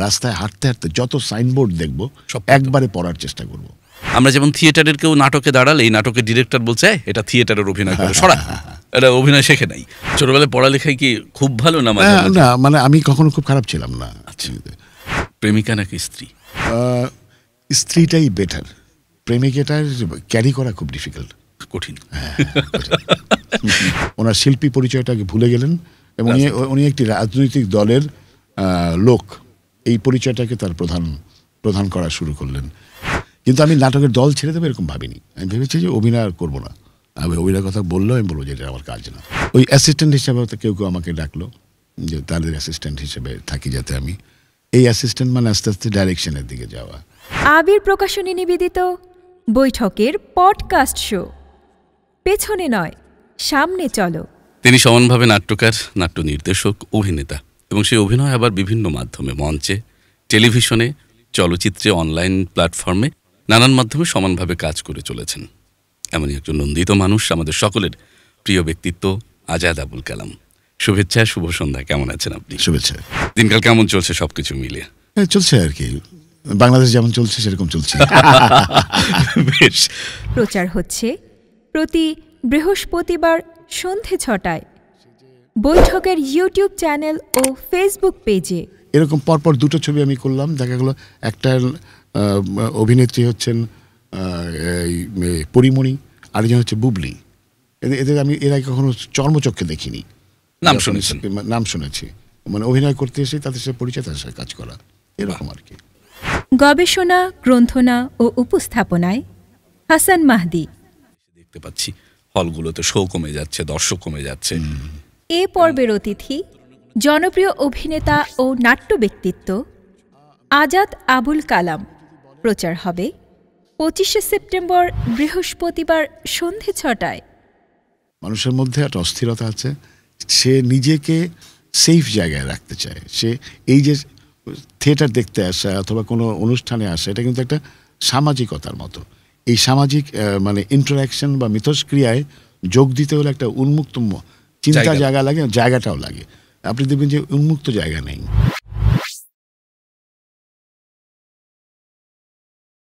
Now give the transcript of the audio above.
রাস্তায় হাঁটতে হাঁটতে যত সাইনবোর্ড দেখবো একবারে পড়ার চেষ্টা করব। আমরা যেমন থিয়েটারের কেউ নাটকে দাঁড়ালে এই নাটকের ডিরেক্টর বলছে এটা থিয়েটারের অভিনয় করে সরা, এটা অভিনয় শেখে নাই। ছোটবেলায় পড়ালেখায় কি খুব ভালো না? না মানে আমি কখনো খুব খারাপ ছিলাম না। আচ্ছা, প্রেমিকা নাকি স্ত্রী? স্ত্রীটাই বেটার, প্রেমিকাটার ক্যারি করা খুব ডিফিকাল্ট, কঠিন। ওনার শিল্পী পরিচয়টাকে ভুলে গেলেন এবং উনি একটি রাজনৈতিক দলের লোক, এই পরিচয়টাকে তার প্রধান করা শুরু করলেন। কিন্তু আমি নাটকের দল ছেড়ে দেবো এরকম ভাবিনি। আমি ভেবেছি যে অভিনয় আর করবো না। আমি অভিনয়ের কথা বললেও আমি বলবো যে এটা আমার কাজ না। ওই অ্যাসিস্ট্যান্ট হিসেবে কেউ আমাকে ডাকলো যে তাদের অ্যাসিস্ট্যান্ট হিসেবে থাকি, যাতে আমি এই অ্যাসিস্ট্যান্ট মানে আস্তে আস্তে ডাইরেকশনের দিকে যাওয়া। আবির প্রকাশনী নিবেদিত বৈঠকের পডকাস্ট শো পেছনে নয় সামনে চলো। তিনি সমানভাবে নাট্যকার, নাট্য নির্দেশক, অভিনেতা এবং সেই অভিনয় আবার বিভিন্ন মাধ্যমে, মঞ্চে, টেলিভিশনে, চলচ্চিত্রে, অনলাইন প্ল্যাটফর্মে নানান মাধ্যমে সমানভাবে কাজ করে চলেছেন। এমনই একজন নন্দিত মানুষ, আমাদের সকলের প্রিয় ব্যক্তিত্ব আজাদ আবুল কালাম। শুভেচ্ছা, শুভ সন্ধ্যা। কেমন আছেন আপনি? শুভেচ্ছা। দিনকাল কেমন চলছে সবকিছু মিলিয়ে? চলছে আর কি, বাংলাদেশ যেমন চলছে সেরকম চলছে। বেশ। প্রচার হচ্ছে প্রতি বৃহস্পতিবার সন্ধে 6টায় বৈঠকের ইউটিউব চ্যানেল ও ফেসবুক পেজে। এরকম পরপর দুটো ছবি আমি করলাম, দেখা গেল একটা অভিনেত্রী হচ্ছেন পরিমণি, আরেকজন হচ্ছে বুবলি। এদের আমি এর আগে কখনো চর্মচক্ষে দেখিনি, নাম শুনেছি, মানে অভিনয় করতে এসে তাদের সাথে পরিচয়, তাদের সাথে কাজ করা, এরকম আর কি। গবেষণা, গ্রন্থনা ও উপস্থাপনায় হাসান মাহদি। দেখতে পাচ্ছি হলগুলোতে শো কমে যাচ্ছে, দর্শক কমে যাচ্ছে। এ পর্বের অতিথি জনপ্রিয় অভিনেতা ও নাট্য ব্যক্তিত্ব আজাদ আবুল কালাম। প্রচার হবে 25শে সেপ্টেম্বর বৃহস্পতিবার সন্ধে 6টায়। মানুষের মধ্যে একটা অস্থিরতা আছে, সে নিজেকে সেফ জায়গায় রাখতে চায়। সে এই যে থিয়েটার দেখতে আসা অথবা কোনো অনুষ্ঠানে আসা, এটা কিন্তু একটা সামাজিকতার মতো। এই সামাজিক মানে ইন্টারাকশন বা মিথস্ক্রিয়ায় যোগ দিতে হলে একটা উন্মুক্ত চিন্তা জায়গা লাগে, জায়গাটাও লাগে। আপনি দেখবেন যে উন্মুক্ত জায়গা নেই।